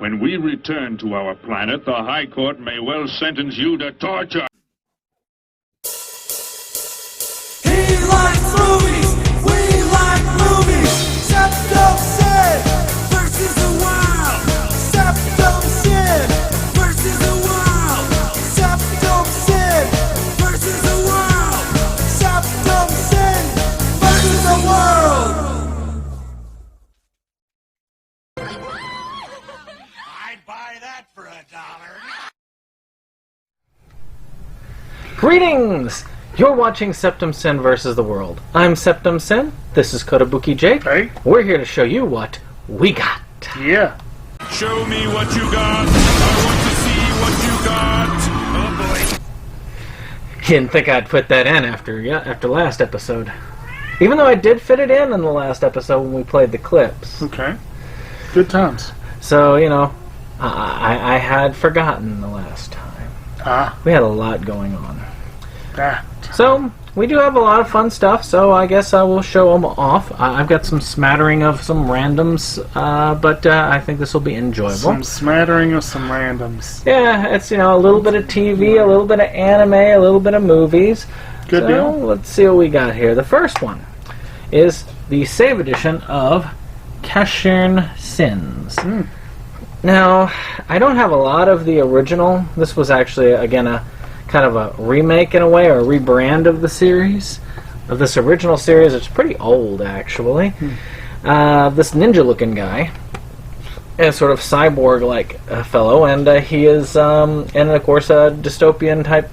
When we return to our planet, the High Court may well sentence you to torture. He likes movies, we like movies. Septum Sin versus the world. Septum Sin versus the world. Septum Sin versus the world. Septum Sin versus the world. I'd buy that for $1. Greetings! You're watching Septum Sin versus the World. I'm Septum Sin. This is Kotobuki Jake. Hey. We're here to show you what we got. Yeah. Show me what you got. I want to see what you got. Oh boy. Didn't think I'd put that in after last episode. Even though I did fit it in the last episode when we played the clips. Okay. Good times. So, you know, I had forgotten the last time. We had a lot going on. So, we do have a lot of fun stuff, so I guess I will show them off. I've got some smattering of some randoms, but I think this will be enjoyable. Some smattering of some randoms. Yeah, it's, you know, a little bit of TV, a little bit of anime, a little bit of movies. Good deal. Let's see what we got here. The first one is the Save Edition of Casshern Sins. Now, I don't have a lot of the original. This was actually, again, a kind of a remake in a way, or a rebrand of the series, of this original series. It's pretty old, actually. This ninja-looking guy, a sort of cyborg-like fellow, and he is, and of course, a dystopian-type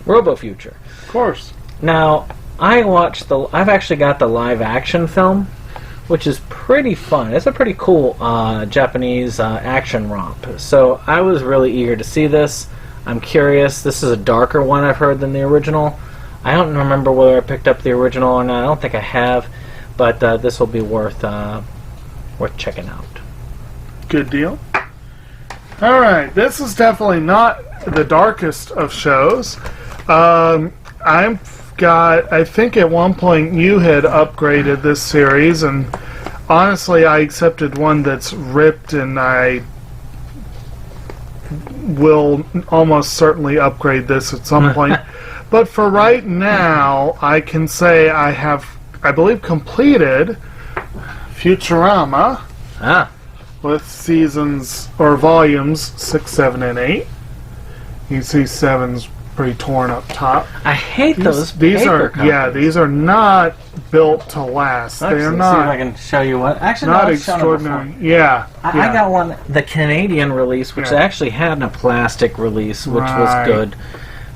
robo-future. Of course. Now, I've actually got the live-action film, which is pretty fun. It's a pretty cool Japanese action romp. So I was really eager to see this. I'm curious. This is a darker one, I've heard, than the original. I don't remember whether I picked up the original or not. I don't think I have, but this will be worth checking out. Good deal. All right, this is definitely not the darkest of shows. I think at one point you had upgraded this series, and honestly, I accepted one that's ripped, and I will almost certainly upgrade this at some point. But for right now, I can say I have, I believe, completed Futurama with seasons, or volumes, 6, 7, and 8. You can see 7's pretty torn up top. I hate those these paper are copies. Yeah, these are not built to last. They are not. See if I can show you what. Actually, not no, extraordinary. Yeah, I got one, the Canadian release, which actually had a plastic release, which was good.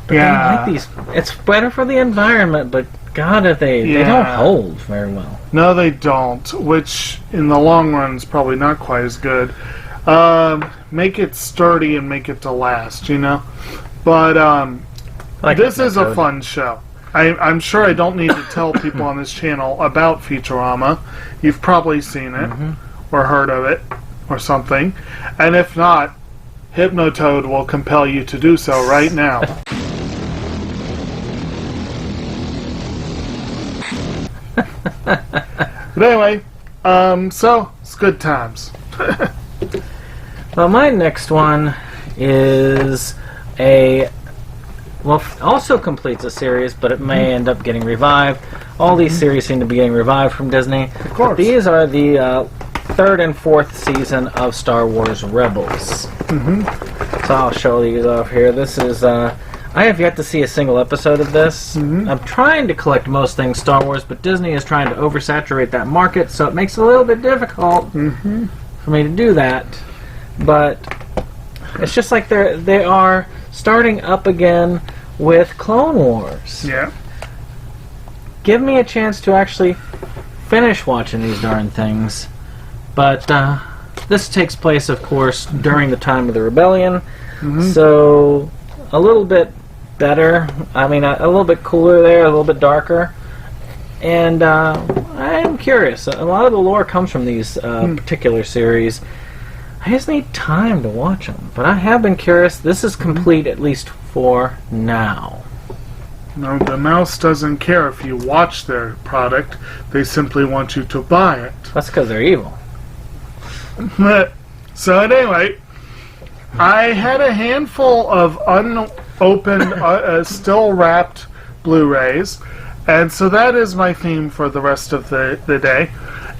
But they like these. It's better for the environment, but God, they don't hold very well. No, they don't. Which in the long run is probably not quite as good. Make it sturdy and make it to last, you know. But this is a fun show. I'm sure I don't need to tell people on this channel about Futurama. You've probably seen it, or heard of it, or something. And if not, Hypnotoad will compel you to do so right now. But anyway, so, it's good times. Well, my next one is also completes a series, but it may end up getting revived. All these series seem to be getting revived from Disney. Of course. But these are the third and fourth season of Star Wars Rebels. So I'll show these off here. This is, I have yet to see a single episode of this. I'm trying to collect most things Star Wars, but Disney is trying to oversaturate that market, so it makes it a little bit difficult for me to do that. But it's just like they are starting up again with Clone Wars. Yeah. Give me a chance to actually finish watching these darn things. But this takes place, of course, during the time of the rebellion. So a little bit better. I mean, a little bit cooler there, a little bit darker. And I am curious. A lot of the lore comes from these particular series. I just need time to watch them. But I have been curious. This is complete, at least for now. No, the mouse doesn't care if you watch their product. They simply want you to buy it. That's because they're evil. So anyway, I had a handful of unopened, still wrapped Blu-rays, and so that is my theme for the rest of the day.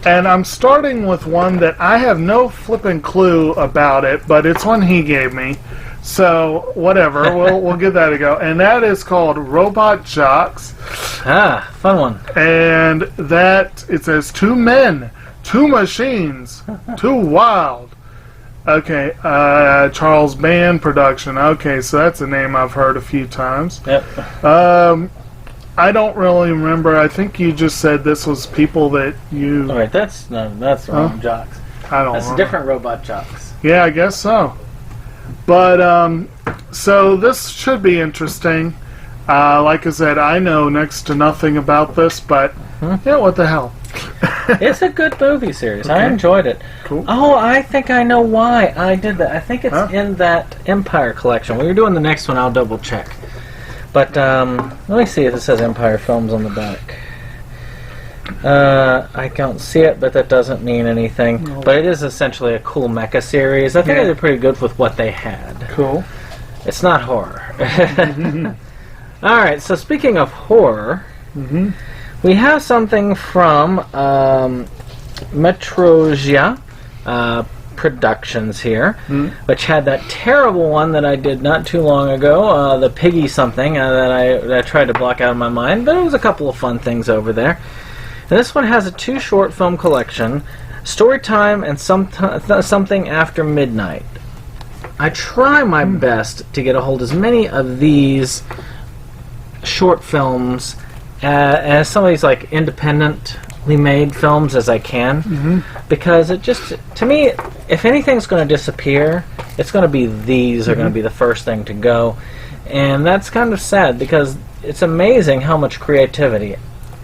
And I'm starting with one that I have no flipping clue about it, but it's one he gave me. So whatever, we'll give that a go. And that is called Robot Jox. Ah, fun one. And that it says 2 men, 2 machines, 2 wild. Okay, Charles Band production. Okay, so that's a name I've heard a few times. Yep. I don't really remember. I think you just said this was people that you. All right, that's wrong. Jocks. I don't. That's know. different Robot Jocks. Yeah, I guess so. But so this should be interesting. Like I said, I know next to nothing about this, but yeah, what the hell? It's a good movie series. Okay. I enjoyed it. Cool. Oh, I think I know why I did that. I think it's in that Empire collection. When you're doing the next one, I'll double check. But let me see if it says Empire Films on the back. I don't see it, but that doesn't mean anything. No. But it is essentially a cool mecha series. I think they did pretty good with what they had. Cool. It's not horror. Alright, so speaking of horror, we have something from Metrogia Productions here, which had that terrible one that I did not too long ago, the Piggy something that I tried to block out of my mind, but it was a couple of fun things over there. And this one has a 2 short film collection, Storytime and Something After Midnight. I try my best to get a hold of as many of these short films as some of these like independently made films as I can, because it just, to me, if anything's going to disappear, it's going to be these are going to be the first thing to go, and that's kind of sad because it's amazing how much creativity.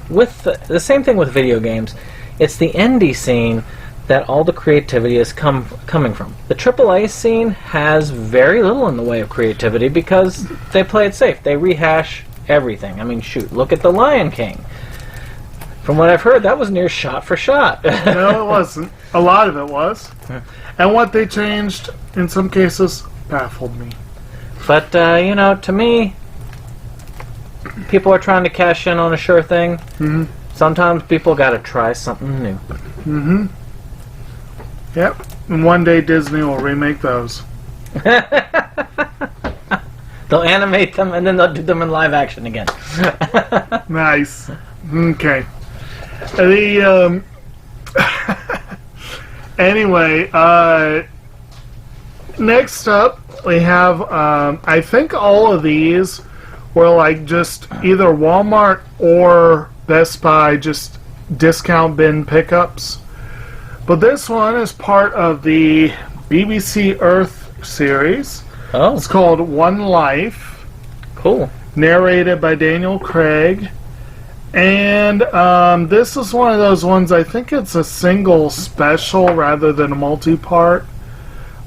With the same thing with video games, it's the indie scene that all the creativity is coming from. The AAA scene has very little in the way of creativity because they play it safe. They rehash everything. I mean, shoot, look at The Lion King. From what I've heard, that was near shot for shot. No, it wasn't. A lot of it was. And what they changed, in some cases, baffled me. But, to me, people are trying to cash in on a sure thing. Sometimes people gotta try something new. Yep. And one day Disney will remake those. They'll animate them and then they'll do them in live action again. Nice. Okay. The anyway, next up we have I think all of these were like just either Walmart or Best Buy just discount bin pickups. But this one is part of the BBC Earth series. Oh, It's called One Life, cool. narrated by Daniel Craig. And this is one of those ones, I think it's a single special rather than a multi-part.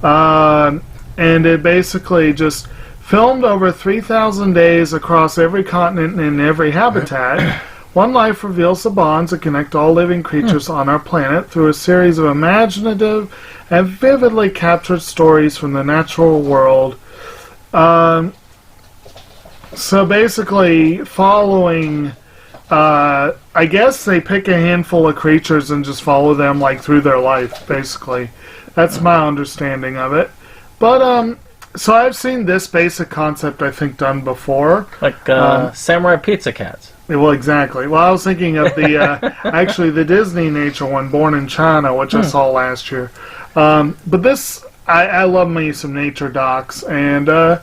And it basically just filmed over 3,000 days across every continent and every habitat. One Life reveals the bonds that connect all living creatures on our planet through a series of imaginative and vividly captured stories from the natural world. So basically, following, I guess they pick a handful of creatures and just follow them like through their life, basically. That's my understanding of it. But, so I've seen this basic concept, I think, done before. Like Samurai Pizza Cats. Well, exactly. Well, I was thinking of the actually the Disney nature one, Born in China, which I saw last year. But this, I love me some nature docs, and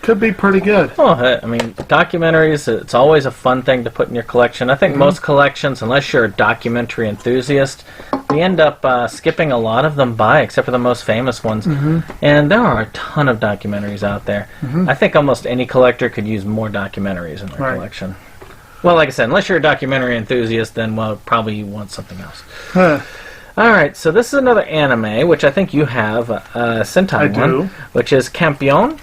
could be pretty good. Well, I mean, documentaries, it's always a fun thing to put in your collection. I think most collections, unless you're a documentary enthusiast, we end up skipping a lot of them by, except for the most famous ones. And there are a ton of documentaries out there. I think almost any collector could use more documentaries in their collection. Well, like I said, unless you're a documentary enthusiast, then, well, probably you want something else. Alright, so this is another anime, which I think you have, Sentai one, which is Campion.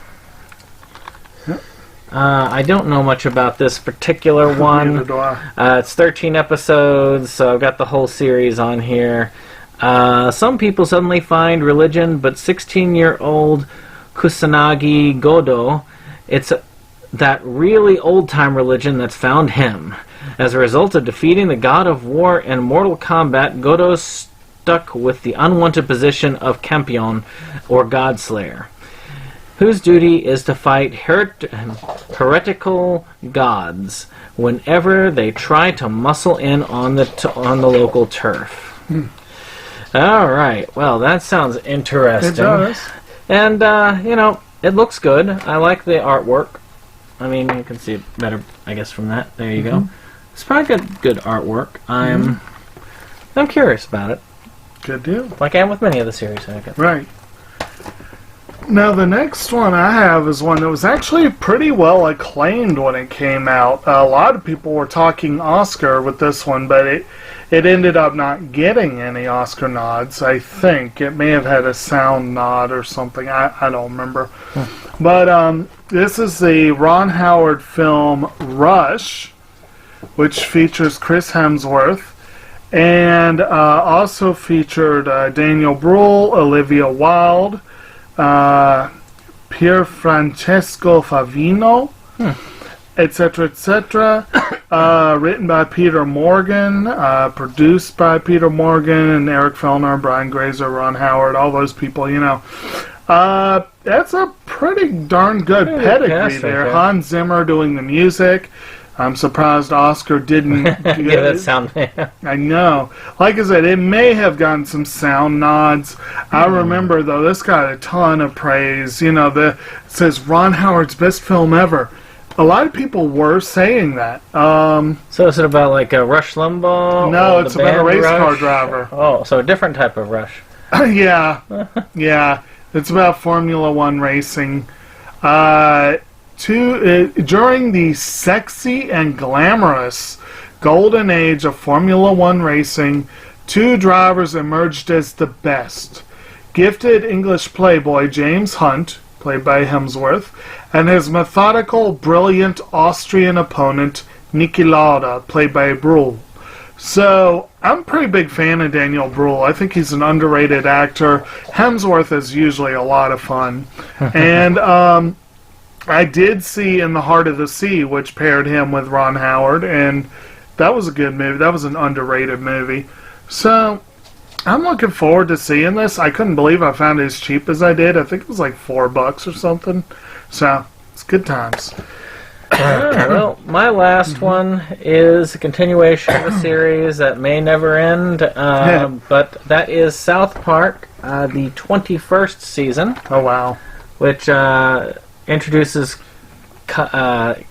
I don't know much about this particular one. Neither do I. It's 13 episodes, so I've got the whole series on here. Some people suddenly find religion, but 16-year-old Kusanagi Godo. It's that really old-time religion that's found him. As a result of defeating the god of war in Mortal Kombat, Godo's stuck with the unwanted position of Campion, or Godslayer, whose duty is to fight heretical gods whenever they try to muscle in on the local turf. All right, well, that sounds interesting. It does. And, it looks good. I like the artwork. I mean, you can see it better, I guess, from that. There you go. It's probably good artwork. I'm curious about it. Good deal. Like I am with many of the series, I guess. Right. Now, the next one I have is one that was actually pretty well acclaimed when it came out. A lot of people were talking Oscar with this one, but it ended up not getting any Oscar nods, I think. It may have had a sound nod or something. I don't remember. But this is the Ron Howard film Rush, which features Chris Hemsworth, and also featured Daniel Bruhl, Olivia Wilde, Pier Francesco Favino, etc., etc. Written by Peter Morgan, produced by Peter Morgan and Eric Fellner, Brian Grazer, Ron Howard, all those people, That's a pretty darn good pedigree there. Right. Hans Zimmer doing the music. I'm surprised Oscar didn't Give that sound. I know. Like I said, it may have gotten some sound nods. I remember, though, this got a ton of praise. It says Ron Howard's best film ever. A lot of people were saying that. So is it about like a Rush Limbaugh? No, or it's the about a band race car Rush? driver. Oh, so a different type of Rush. Yeah. It's about Formula One racing. During the sexy and glamorous golden age of Formula One racing, two drivers emerged as the best. Gifted English playboy James Hunt, played by Hemsworth, and his methodical, brilliant Austrian opponent Niki Lauda, played by Bruhl. So, I'm a pretty big fan of Daniel Bruhl. I think he's an underrated actor. Hemsworth is usually a lot of fun. And I did see In the Heart of the Sea, which paired him with Ron Howard, and that was a good movie. That was an underrated movie. So, I'm looking forward to seeing this. I couldn't believe I found it as cheap as I did. I think it was like $4 or something. So, it's good times. Well, my last one is a continuation of a series that may never end, but that is South Park, the 21st season. Oh, wow. Which introduces Cartman's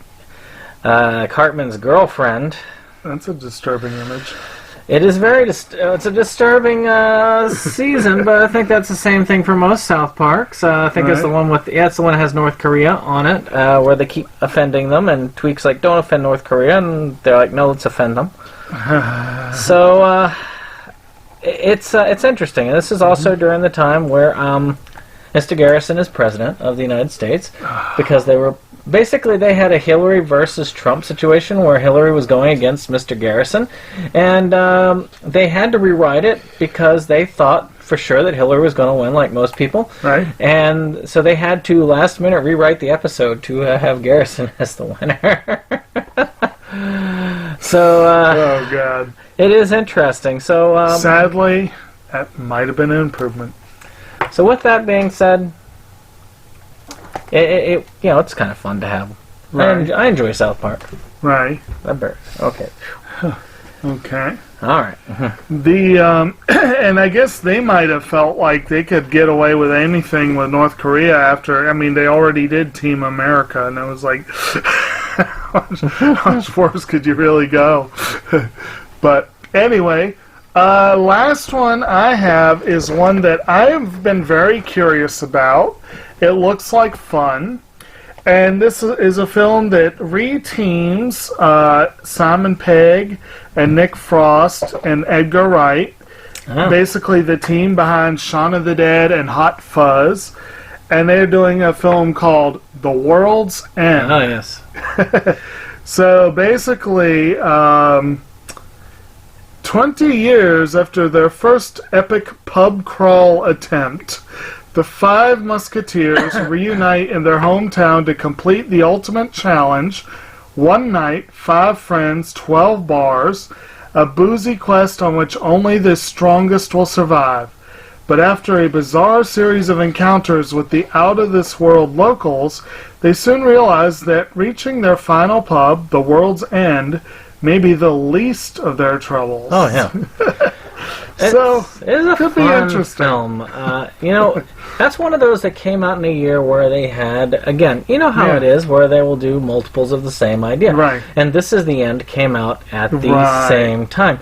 girlfriend. That's a disturbing image. It is it's a disturbing season, but I think that's the same thing for most South Parks. I think it's the one it's the one that has North Korea on it, where they keep offending them, and Tweak's like, don't offend North Korea, and they're like, no, let's offend them. So, it's interesting, and this is also during the time where Mr. Garrison is president of the United States, because they had a Hillary versus Trump situation where Hillary was going against Mr. Garrison, and they had to rewrite it because they thought for sure that Hillary was going to win, like most people. Right. And so they had to last minute rewrite the episode to have Garrison as the winner. So, oh, God. It is interesting. So, sadly, that might have been an improvement. So with that being said, it's kind of fun to have. Right. I enjoy South Park. Right. Okay. Okay. All right. And I guess they might have felt like they could get away with anything with North Korea after. I mean, they already did Team America, and it was like, how much worse could you really go? But anyway. Last one I have is one that I have been very curious about. It looks like fun. And this is a film that re-teams Simon Pegg and Nick Frost and Edgar Wright. Oh. Basically the team behind Shaun of the Dead and Hot Fuzz. And they're doing a film called The World's End. Oh, yes. So basically... 20 years after their first epic pub crawl attempt, The 5 Musketeers reunite in their hometown to complete the ultimate challenge. One night, 5 friends, 12 bars, a boozy quest on which only the strongest will survive. But after a bizarre series of encounters with the out-of-this-world locals, they soon realize that reaching their final pub, the World's End, may be the least of their troubles. Oh, yeah. So, it's a could be fun interesting. film. You know, that's one of those that came out in a year where they had, again, you know how Yeah. it is, where they will do multiples of the same idea. Right. And This Is the End came out at the Right. same time.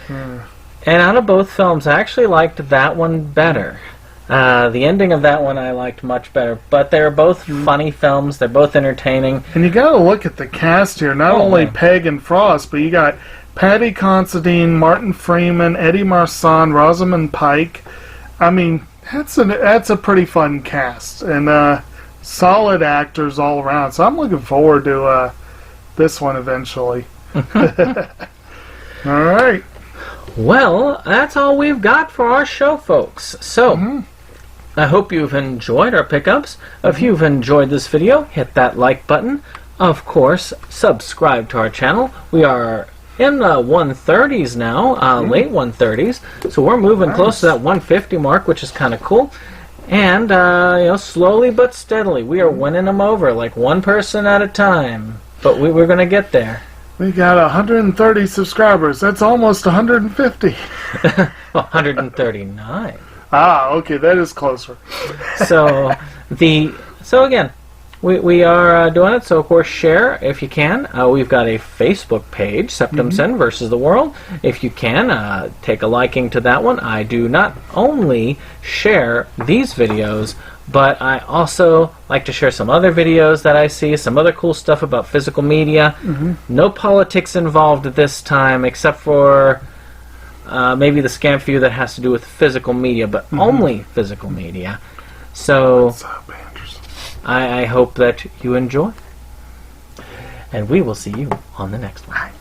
And out of both films, I actually liked that one better. The ending of that one I liked much better. But they're both funny films. They're both entertaining. And you got to look at the cast here. Not Oh, only man. Peg and Frost, but you got Patty Considine, Martin Freeman, Eddie Marsan, Rosamund Pike. I mean, that's a pretty fun cast and solid actors all around. So I'm looking forward to this one eventually. All right. Well, that's all we've got for our show, folks. So, I hope you've enjoyed our pickups. If you've enjoyed this video, hit that like button. Of course, subscribe to our channel. We are in the 130s now, late 130s. So we're moving close to that 150 mark, which is kind of cool. And, you know, slowly but steadily, we are winning them over, like one person at a time. But we're going to get there. We got 130 subscribers. That's almost 150. 139. Ah, okay, that is closer. So again, we are doing it. So of course, share if you can. We've got a Facebook page, Septum Sin versus the World. If you can, take a liking to that one. I do not only share these videos, but I also like to share some other videos that I see, some other cool stuff about physical media. No politics involved this time, except for maybe the scam few that has to do with physical media, but only physical media. So What's up, Anderson? I hope that you enjoy. And we will see you on the next one.